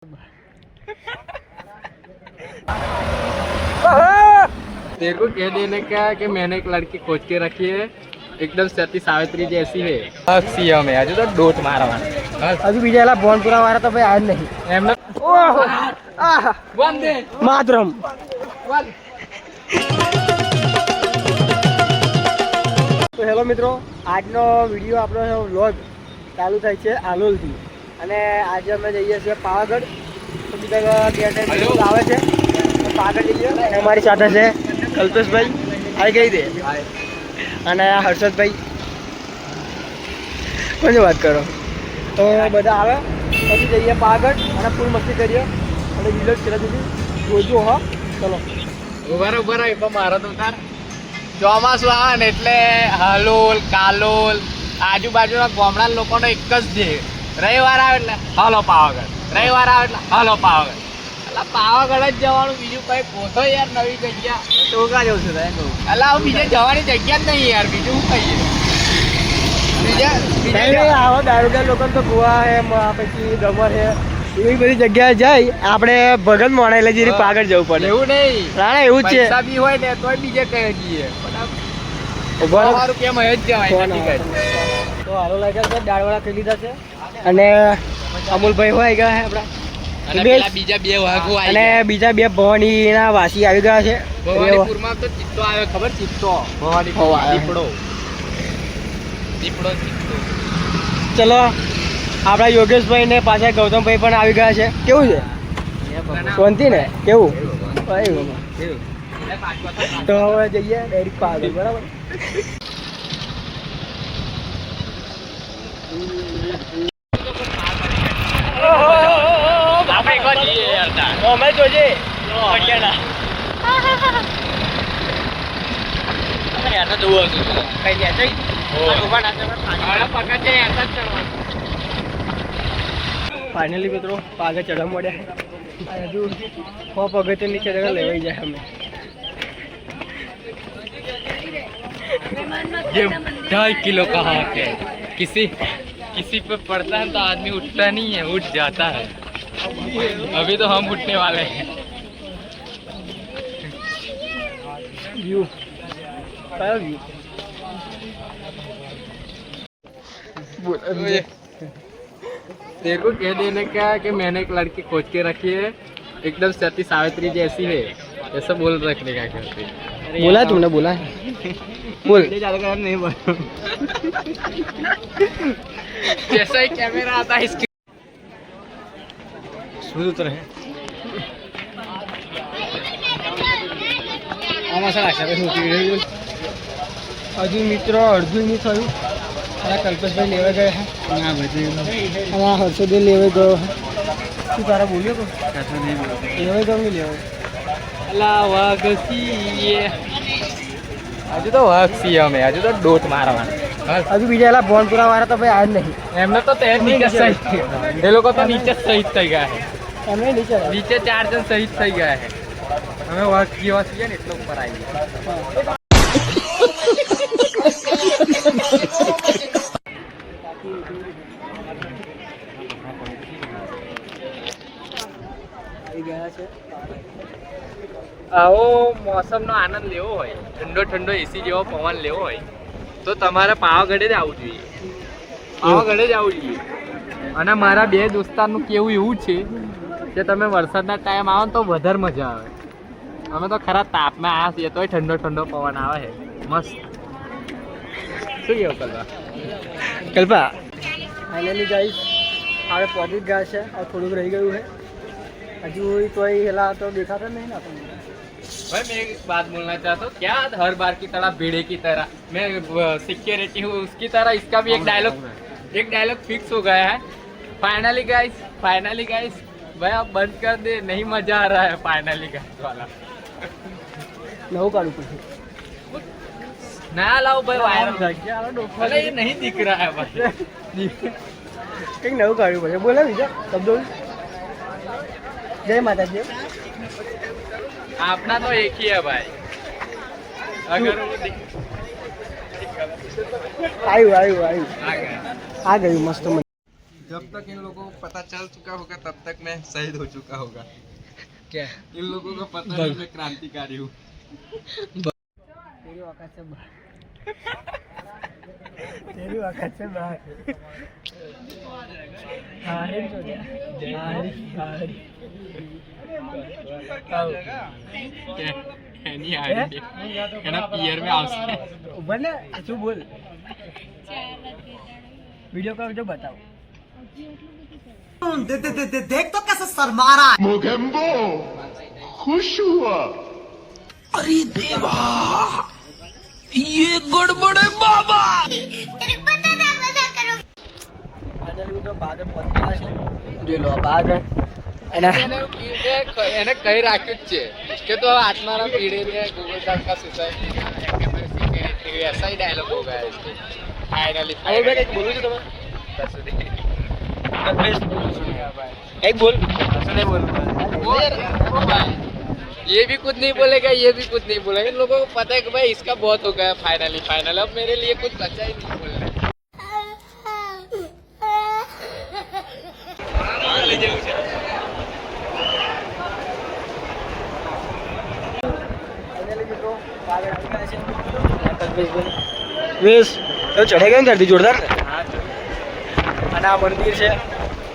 तेरे को कह देने का कि मैंने एक लड़की खोज के रखी है, एकदम सती सावित्री जैसी है। सीएम है आज तो डोट मारा अभी बीजा ला बोनपुरा मारा तो भाई आज नहीं एमने वंदे मातरम। તો હેલો મિત્રો, આજનો વિડીયો આપણો વ્લોગ ચાલુ થાય છે આલોલથી અને આજે અમે જઈએ છીએ પાવાગઢ. તો બીજા બે ટાઈમ આવે છે તો પાવાગઢ જઈએ અને અમારી સાથે છે કલ્પેશભાઈ આવી ગઈ દે અને હર્ષદભાઈ. કોની વાત કરો? તો બધા આવે પછી જઈએ પાવાગઢ અને ફૂલ મસ્તી કરીએ અને વિડીયો છેલ્લા સુધી જોજો. હો ચલો ઉભા પણ મારો તો તાર ચોમાસું આવે ને એટલે હાલોલ કાલોલ આજુબાજુના ગામડા લોકોનો એક જ ધ્યેય, રવિવાર આવે એટલે હાલો પાવાગઢ, રવિવાર આવે એટલે હાલો પાવાગઢ. એટલે પાવાગઢ જ જવાનું, બીજું કઈ ગોતો યાર નવી જગ્યા. તો ક્યાં જવું છે? એટલે હવે બીજે જવાની જગ્યા જ નહીં યાર, બીજું શું કહીએ. બીજા આવા દારૂડિયા લોકો તો ગોવા હે, પછી દમણ હે, એવી બધી જગ્યાએ જાય. આપણે ભગત મોણાઈ લઈ પાગળ જવું પડે. એવું નહીં રાણા, એવું જ છે. પૈસા બી હોય ને તોય બીજે કઈ જઈએ, બરાબર કેમ જ જવાય નથી. તો હારો લાગ્યા છે, દાળવાળા ખાઈ લીધા છે અને અમુલભાઈ હોય ગયા છે આપણા, અને પેલા બીજા બે વાઘો અને બીજા બે ભવાનીના વાસી આવી ગયા છે. ભવાનીપુરમાં તો ચિત્તો આવે, ખબર? ચિત્તો ભવાનીપુર, દીપડો દીપડો ચિત્તો. ચલો, આપણા યોગેશભાઈ ને પાછા ગૌતમભાઈ પણ આવી ગયા છે. કેવું છે? શાંતિ ને? કેવું? તો હવે જઈએ ડાયરેક્ટ પાવાગઢ. બરાબર. અમે જોજે ફાઇનલી મિત્રો પાગળ ચડવા મળ્યા. હજુ 6 પગથિયા નીચે લેવાઈ જાય. અમે ये 2.5 किलो का हाथ है, किसी पे पड़ता है तो आदमी उठता नहीं है, उठ जाता है. अभी तो हम उठने वाले हैं. व्यू कया व्यू? तेरे को कह देने का कि मैंने एक लड़की खोज के रखी है, एकदम सती सावित्री जैसी है, ऐसा बोल रखने का करते. बोला तुमने? बोला बोल. नहीं बोल. जैसा ही कैमरा आता है इसकी શું રહે હજુ મિત્રો અડધું નહીં થયું અને કલ્પેશભાઈ લેવા ગયા છે અને હર્ષદભાઈ લેવા ગયો છે. શું તારા બોલ્યો તો લેવાઈ ગયો નહીં લેવાય? હજુ તો વાઘ સીએમ હે, હજુ તો ડોટ મારવાનો. હજુ બીજા એલા બોનપુરા મારા તો ભાઈ આજ નહીં. એમને તો નીચે શહીદ, એ લોકો તો નીચે શહીદ થઈ ગયા છે. એમને નીચે 4 જણ શહીદ થઈ ગયા છે. અમે વાઘ જેવા છીએ ને એટલે ઉપર આવી ગયા. આવો મોસમનો આનંદ લેવો હોય, ઠંડો ઠંડો એસી જેવો પવન લેવો હોય તો તમારે પાવાગઢે જ આવવું જોઈએ. પાવાગઢે જ આવવું જોઈએ. અને મારા બે દોસ્તારનું કેવું એવું છે કે તમે વરસાદના ટાઈમ આવો ને તો વધારે મજા આવે. અમે તો ખરા તાપમાં આવ્યા છીએ તોય ઠંડો ઠંડો પવન આવે છે, મસ્ત. શું કેવું કલ્પા? કલ્પા ફાઇનલી ગાઈસ હવે પહોંચી ગયા છે. હવે થોડુંક રહી ગયું છે હજુ, તોય હેલા તો દેખાતા નહીં ને આપણને. भाई मैं एक बात बोलना चाहता हूँ, क्या हर बार की तरह भेड़े की तरह मैं सिक्योरिटी हूँ, उसकी तरह इसका भी एक डायलॉग फिक्स हो गया है. फाइनली गाइस भाई आप बंद कर दे, नहीं मजा आ रहा है फाइनली गाइस वाला. નવું કાઢું પડશે. नया लाओ भाई, वायरल अरे ये नहीं दिख रहा है भाई. કંઈક નવું કાઢવું પડશે. બોલે બીજા શબ્દો. જય માતાજી. अपना तो एक ही है भाई. अगर આવ્યું आ गया આ ગયું મસ્ત. जब तक इन लोगों को पता चल चुका होगा तब तक मैं शहीद हो चुका होगा। क्या इन लोगों को पता नहीं मैं क्रांतिकारी हूँ। तेरी औकात से बाहर तेरी औकात से बाहर हारिम हो गया એની હારી એના પિયર में આવશે બને શું બોલ वीडियो कॉल जो बताओ देख तो कैसे शर्मा रहा है मोगेम्बो खुश हुआ। अरे देवा ये गड़बड़ है बाबा। तो बादल पत्ता છે જો લો બાદલ એના એને કઈ રાખ્યું જ છે કે તો આત્માના પીड़े में गूगल डॉट का सोसाइटी ऐसा ही डायलॉग होगा इसके फाइनली અરે ભાઈ એક બોલું છું તમે एक बोल नहीं बोल ये भी कुछ नहीं बोलेगा ये भी कुछ नहीं बोलेगा इन लोगों को पता है कि भाई इसका बहुत हो गया फाइनली फाइनल अब मेरे लिए कुछ बचा ही नहीं बोलना વીસ તો ચડે ગયો ને ત્યારથી જોરદાર ને અને આ મંદિર છે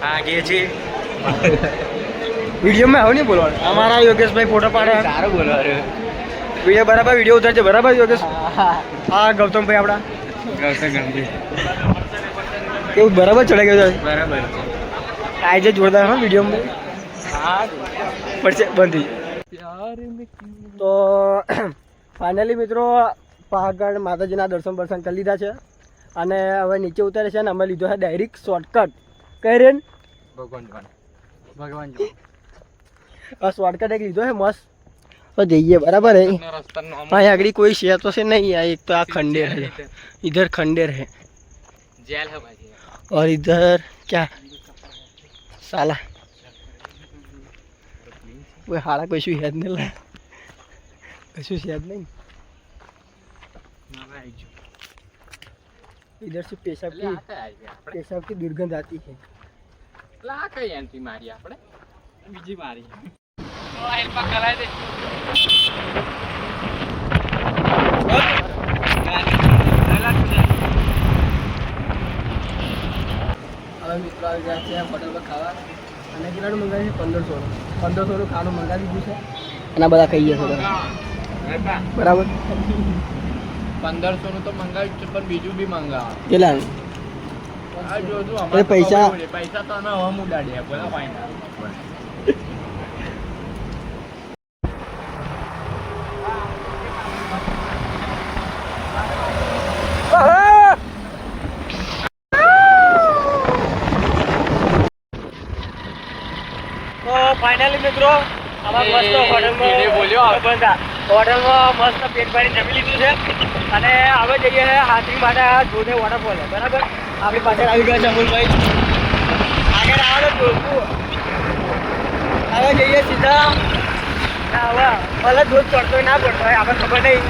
આ ગે છે વિડીયોમાં આવું નહીં બોલવાનું અમારા યોગેશભાઈ ફોટો પાડે સારું બોલવાનું વિડીયો બરાબર વિડીયો ઉતારશે બરાબર યોગેશ હા ગૌતમભાઈ આપણા એવું બરાબર ચડાઈ ગયો છે બરાબર આજે જોરદાર હા વિડીયોમાં પડશે બંધ થઈ તો ફાઇનલી મિત્રો પાવાગઢ માતાજીના દર્શન કરી લીધા છે અને હવે નીચે ઉતારે છે ને અમે લીધો છે ડાયરેક્ટ શોર્ટકટ કઈ રેન ભગવાન શોર્ટકટ એક લીધો છે મસ્ત તો જઈએ બરાબર है અહીંયા આગળ કોઈ છે તો છે નહીં एक तो આ खंडेर है इधर खंडेर है जेल है भाई और इधर क्या साला वो हाड़ा कोई याद नहीं ला कशु याद नहीं इधर से पेशाब की दुर्गंध आती है લા કઈ એન્ટ્રી મારી આપણે બીજી મારી તો આઈલ પર કરાય દે હવે મિત્રો આવી ગયા છે હોટલ પર ખાવા અને કેટલાનું મંગાવ્યું છે 1500 નું ખાવાનું મંગાવી દીધું છે અને બધા ખાઈએ છે બરાબર 1500 નું તો મંગાવ્યું છે પણ બીજું બી મંગાવો કેટલાનું આ જોજો અરે અમારે પૈસા પૈસા તો અમે હમ ઉડાડ્યા બોલા ફાઈનલ તો ફાઇનલી મિત્રો અમારા મસ્ત એને બોલ્યો હોટલમાં મસ્ત પેટ ભરીને જમી લીધું છે અને હવે જઈએ છે હાથરી માટે જોડે વોટરફોલ બરાબર આપણી પાછળ આવી ગયા છે અમુલભાઈ આગળ આવે તો હવે જઈએ સીધા હવે ભલે દૂધ ચડતો હોય ના પડતો હોય આપણે ખબર નહીં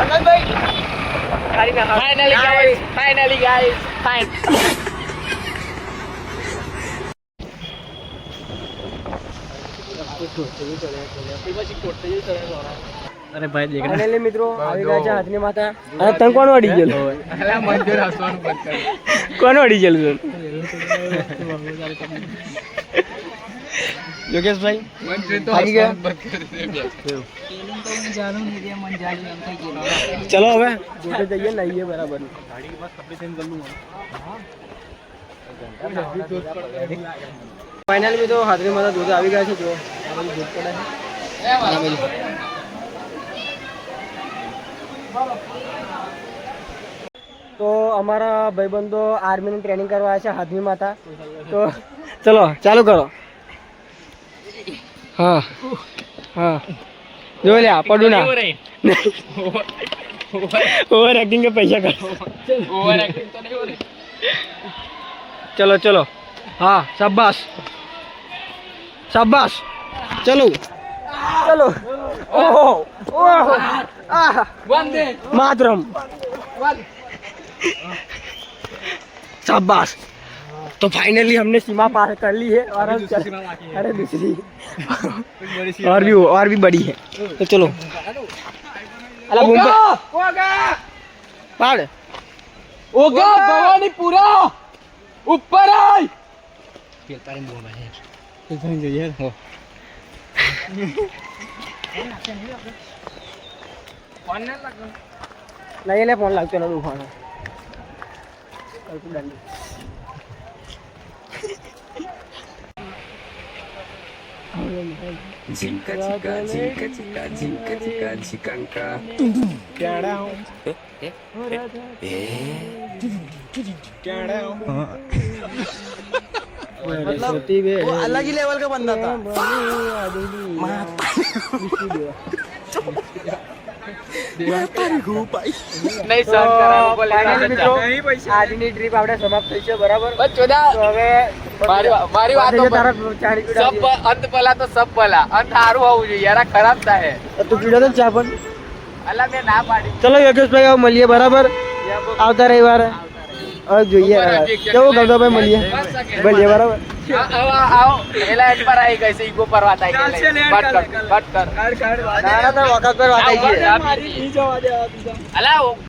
અનંતભાઈ ફાઇનલી ગાઈસ અરે ભાઈ દેખ ફાઇનલી મિત્રો આવી ગયા છે હાથની માતા અને તને કોણ અડી ગયેલો મંજૂર હસવાનું બંધ કરી કોણ અડી ગયેલું યોગેશભાઈ મંજૂર તો આવી ગયા? હસવાનું બંધ કરી દે ચલો હવે જોડે જઈએ નહીએ બરાબર ફાઇનલી મિત્રો હાથરી માતા દૂધ આવી ગયા છે જો દૂધ પડે છે તો અમારા ભાઈબંધો આર્મીની ટ્રેનિંગ કરવા આવ્યા છે હાથમી માતા તો ચલો ચાલુ કરો હા હા જો લે પડું ના ઓવર એક્ટિંગ के पैसा करो ઓવર એક્ટિંગ તો નહીં હો રહી चलो चलो हाँ शाबाश शाबाश चलो चलो ओहो ओहो आह વંદે मातरम शाबाश तो फाइनली हमने सीमा पार कर ली है और हम अरे दूसरी और भी बड़ी है तो चलो अला मुंबई पाड़ ઓગા ભવાની પૂરા ઉપર આય ફોન ના લાગો नहीं ले फोन लगते ना दुकान झिंका चिका झिंका चिका झिंका चिका झिकांका मतलब वो अलग ही लेवल का बंदा था નહીં સહન કરાવો બોલે આજની ટ્રીપ આપણે સમાપ્ત થઈ છે બરાબર બસ ચોદા તો હવે મારી વાતો તારા ચારી પીડા સબ અંત ભલા તો સબ ભલા અંત સારું હોવું જોઈએ યાર આ ખરાબ થાય તું પીડો તો ચા પણ અલા મેં ના પાડી ચલો યોગેશભાઈ હવે મળીએ બરાબર આવતા રવિવારે હવે જોઈએ કેવું ગમદાભાઈ મળીએ બરાબર આવો પેલા એડ પર આવી ગઈ છે ઈગો પર વાત આવી ગઈ બટ કર ના ના વખત પર વાત આવી છે અલા